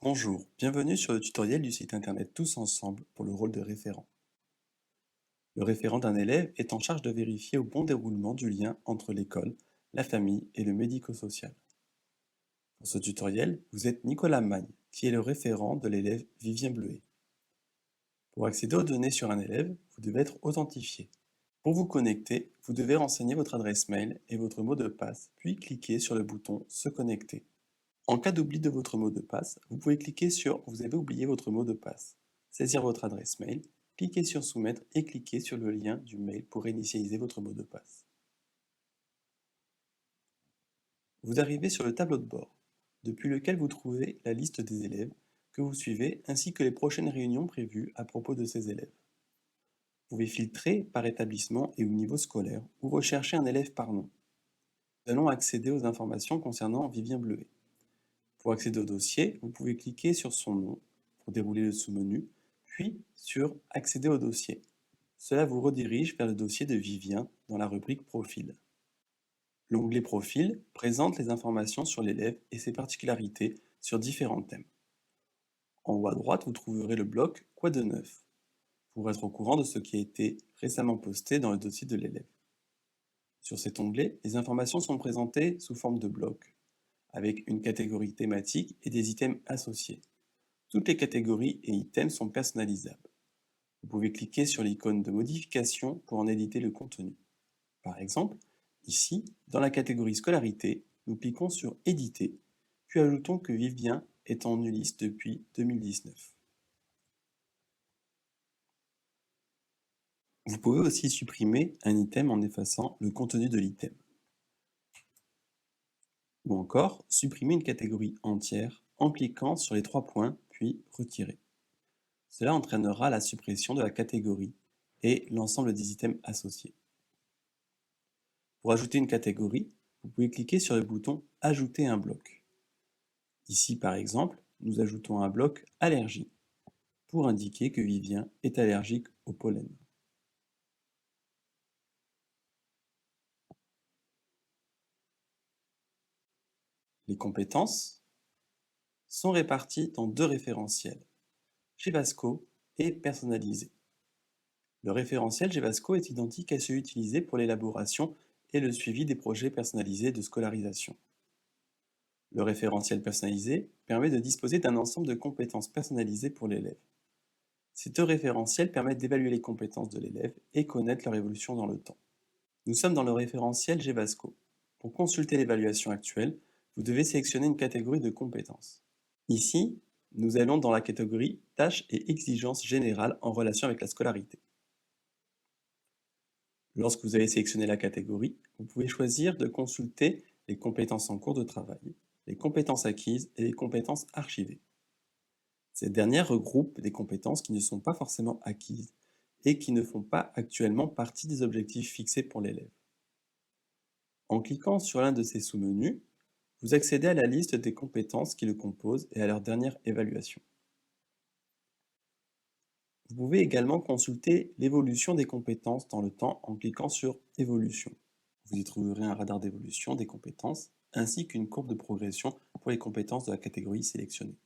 Bonjour, bienvenue sur le tutoriel du site internet Tous Ensemble pour le rôle de référent. Le référent d'un élève est en charge de vérifier au bon déroulement du lien entre l'école, la famille et le médico-social. Pour ce tutoriel, vous êtes Nicolas Magne, qui est le référent de l'élève Vivien Bleuet. Pour accéder aux données sur un élève, vous devez être authentifié. Pour vous connecter, vous devez renseigner votre adresse mail et votre mot de passe, puis cliquer sur le bouton Se connecter. En cas d'oubli de votre mot de passe, vous pouvez cliquer sur Vous avez oublié votre mot de passe, saisir votre adresse mail, cliquer sur Soumettre et cliquer sur le lien du mail pour réinitialiser votre mot de passe. Vous arrivez sur le tableau de bord, depuis lequel vous trouvez la liste des élèves que vous suivez ainsi que les prochaines réunions prévues à propos de ces élèves. Vous pouvez filtrer par établissement et au niveau scolaire ou rechercher un élève par nom. Nous allons accéder aux informations concernant Vivien Bleuet. Pour accéder au dossier, vous pouvez cliquer sur son nom pour dérouler le sous-menu, puis sur Accéder au dossier. Cela vous redirige vers le dossier de Vivien dans la rubrique Profil. L'onglet Profil présente les informations sur l'élève et ses particularités sur différents thèmes. En haut à droite, vous trouverez le bloc Quoi de neuf pour être au courant de ce qui a été récemment posté dans le dossier de l'élève. Sur cet onglet, les informations sont présentées sous forme de blocs, avec une catégorie thématique et des items associés. Toutes les catégories et items sont personnalisables. Vous pouvez cliquer sur l'icône de modification pour en éditer le contenu. Par exemple, ici, dans la catégorie scolarité, nous cliquons sur Éditer, puis ajoutons que Vivien est en Ulysse depuis 2019. Vous pouvez aussi supprimer un item en effaçant le contenu de l'item. Ou encore, supprimer une catégorie entière en cliquant sur les 3 points, puis Retirer. Cela entraînera la suppression de la catégorie et l'ensemble des items associés. Pour ajouter une catégorie, vous pouvez cliquer sur le bouton Ajouter un bloc. Ici, par exemple, nous ajoutons un bloc Allergie pour indiquer que Vivien est allergique au pollen. Les compétences sont réparties dans 2 référentiels, Gevasco et personnalisé. Le référentiel Gevasco est identique à celui utilisé pour l'élaboration et le suivi des projets personnalisés de scolarisation. Le référentiel personnalisé permet de disposer d'un ensemble de compétences personnalisées pour l'élève. Ces 2 référentiels permettent d'évaluer les compétences de l'élève et connaître leur évolution dans le temps. Nous sommes dans le référentiel Gevasco. Pour consulter l'évaluation actuelle, vous devez sélectionner une catégorie de compétences. Ici, nous allons dans la catégorie Tâches et exigences générales en relation avec la scolarité. Lorsque vous avez sélectionné la catégorie, vous pouvez choisir de consulter les compétences en cours de travail, les compétences acquises et les compétences archivées. Ces dernières regroupent des compétences qui ne sont pas forcément acquises et qui ne font pas actuellement partie des objectifs fixés pour l'élève. En cliquant sur l'un de ces sous-menus, vous accédez à la liste des compétences qui le composent et à leur dernière évaluation. Vous pouvez également consulter l'évolution des compétences dans le temps en cliquant sur Évolution. Vous y trouverez un radar d'évolution des compétences ainsi qu'une courbe de progression pour les compétences de la catégorie sélectionnée.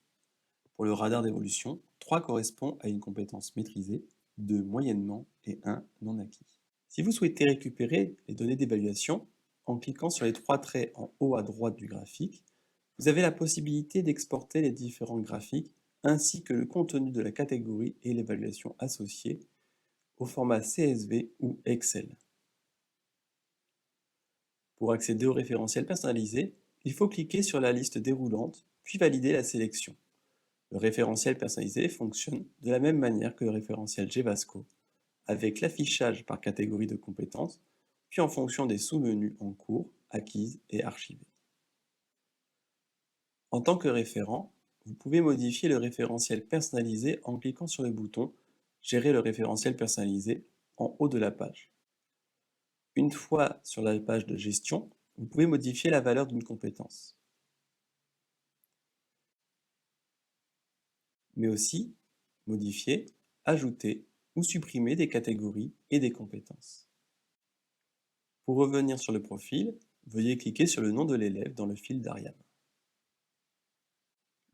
Pour le radar d'évolution, 3 correspond à une compétence maîtrisée, 2 moyennement et 1 non acquis. Si vous souhaitez récupérer les données d'évaluation, en cliquant sur les 3 traits en haut à droite du graphique, vous avez la possibilité d'exporter les différents graphiques ainsi que le contenu de la catégorie et l'évaluation associée au format CSV ou Excel. Pour accéder au référentiel personnalisé, il faut cliquer sur la liste déroulante, puis valider la sélection. Le référentiel personnalisé fonctionne de la même manière que le référentiel Gevasco, avec l'affichage par catégorie de compétences, puis en fonction des sous-menus en cours, acquises et archivées. En tant que référent, vous pouvez modifier le référentiel personnalisé en cliquant sur le bouton Gérer le référentiel personnalisé en haut de la page. Une fois sur la page de gestion, vous pouvez modifier la valeur d'une compétence, mais aussi modifier, ajouter ou supprimer des catégories et des compétences. Pour revenir sur le profil, veuillez cliquer sur le nom de l'élève dans le fil d'Ariane.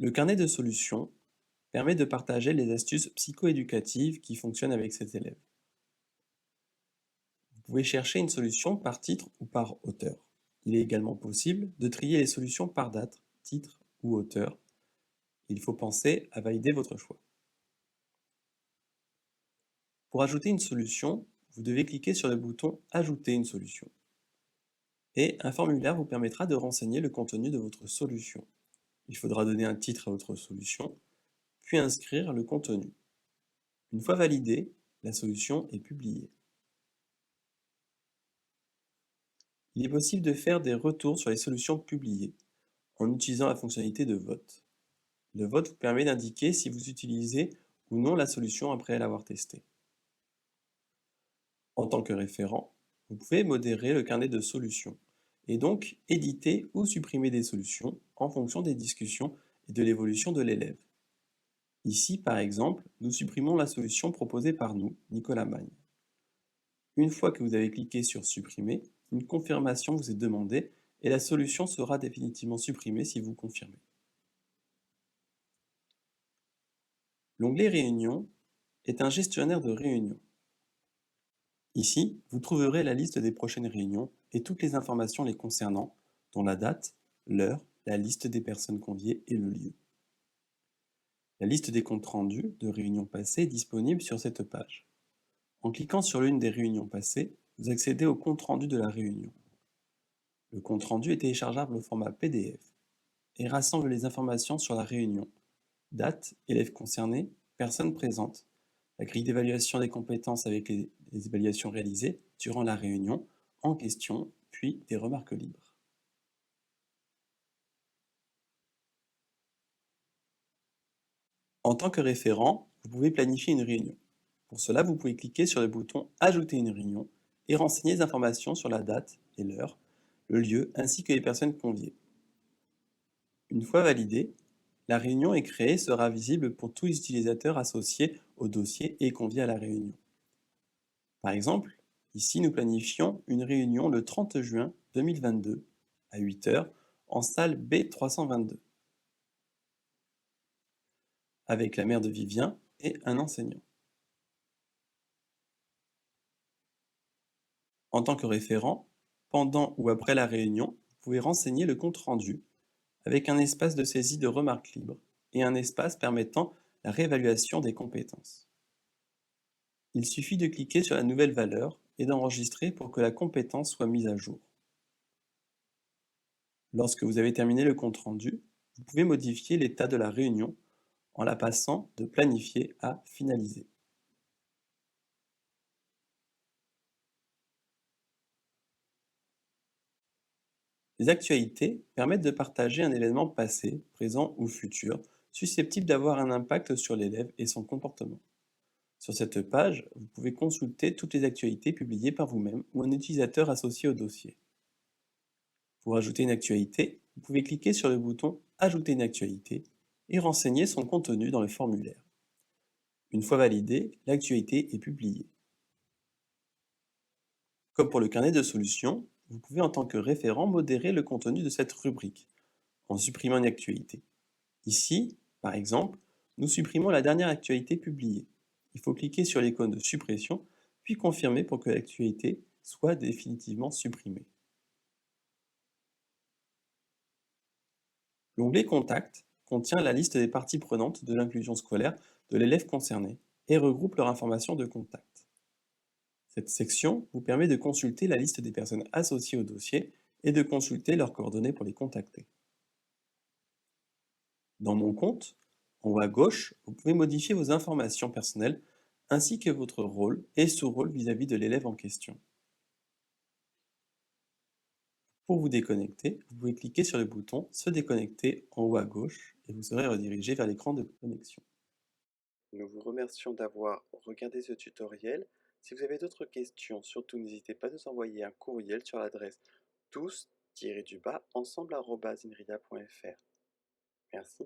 Le carnet de solutions permet de partager les astuces psychoéducatives qui fonctionnent avec ses élèves. Vous pouvez chercher une solution par titre ou par auteur. Il est également possible de trier les solutions par date, titre ou auteur. Il faut penser à valider votre choix. Pour ajouter une solution, vous devez cliquer sur le bouton « Ajouter une solution » et un formulaire vous permettra de renseigner le contenu de votre solution. Il faudra donner un titre à votre solution, puis inscrire le contenu. Une fois validée, la solution est publiée. Il est possible de faire des retours sur les solutions publiées en utilisant la fonctionnalité de vote. Le vote vous permet d'indiquer si vous utilisez ou non la solution après l'avoir testée. En tant que référent, vous pouvez modérer le carnet de solutions et donc éditer ou supprimer des solutions en fonction des discussions et de l'évolution de l'élève. Ici, par exemple, nous supprimons la solution proposée par nous, Nicolas Magne. Une fois que vous avez cliqué sur Supprimer, une confirmation vous est demandée et la solution sera définitivement supprimée si vous confirmez. L'onglet Réunions est un gestionnaire de réunions. Ici, vous trouverez la liste des prochaines réunions et toutes les informations les concernant, dont la date, l'heure, la liste des personnes conviées et le lieu. La liste des comptes rendus de réunions passées est disponible sur cette page. En cliquant sur l'une des réunions passées, vous accédez au compte rendu de la réunion. Le compte rendu est téléchargeable au format PDF et rassemble les informations sur la réunion: date, élèves concernés, personnes présentes, la grille d'évaluation des compétences avec les évaluations réalisées durant la réunion en question, puis des remarques libres. En tant que référent, vous pouvez planifier une réunion. Pour cela, vous pouvez cliquer sur le bouton « Ajouter une réunion » et renseigner des informations sur la date et l'heure, le lieu ainsi que les personnes conviées. Une fois validée, la réunion est créée et sera visible pour tous les utilisateurs associés au dossier et conviés à la réunion. Par exemple, ici nous planifions une réunion le 30 juin 2022 à 8 h en salle B322 avec la mère de Vivien et un enseignant. En tant que référent, pendant ou après la réunion, vous pouvez renseigner le compte rendu avec un espace de saisie de remarques libres et un espace permettant la réévaluation des compétences. Il suffit de cliquer sur la nouvelle valeur et d'enregistrer pour que la compétence soit mise à jour. Lorsque vous avez terminé le compte rendu, vous pouvez modifier l'état de la réunion en la passant de planifier à finaliser. Les actualités permettent de partager un événement passé, présent ou futur, susceptible d'avoir un impact sur l'élève et son comportement. Sur cette page, vous pouvez consulter toutes les actualités publiées par vous-même ou un utilisateur associé au dossier. Pour ajouter une actualité, vous pouvez cliquer sur le bouton « Ajouter une actualité » et renseigner son contenu dans le formulaire. Une fois validée, l'actualité est publiée. Comme pour le carnet de solutions, vous pouvez en tant que référent modérer le contenu de cette rubrique en supprimant une actualité. Ici, par exemple, nous supprimons la dernière actualité publiée. Il faut cliquer sur l'icône de suppression, puis confirmer pour que l'actualité soit définitivement supprimée. L'onglet Contact contient la liste des parties prenantes de l'inclusion scolaire de l'élève concerné et regroupe leurs informations de contact. Cette section vous permet de consulter la liste des personnes associées au dossier et de consulter leurs coordonnées pour les contacter. Dans Mon compte, en haut à gauche, vous pouvez modifier vos informations personnelles ainsi que votre rôle et sous-rôle vis-à-vis de l'élève en question. Pour vous déconnecter, vous pouvez cliquer sur le bouton « Se déconnecter » en haut à gauche et vous serez redirigé vers l'écran de connexion. Nous vous remercions d'avoir regardé ce tutoriel. Si vous avez d'autres questions, surtout n'hésitez pas à nous envoyer un courriel sur l'adresse tous-ensemble@inria.fr. Merci.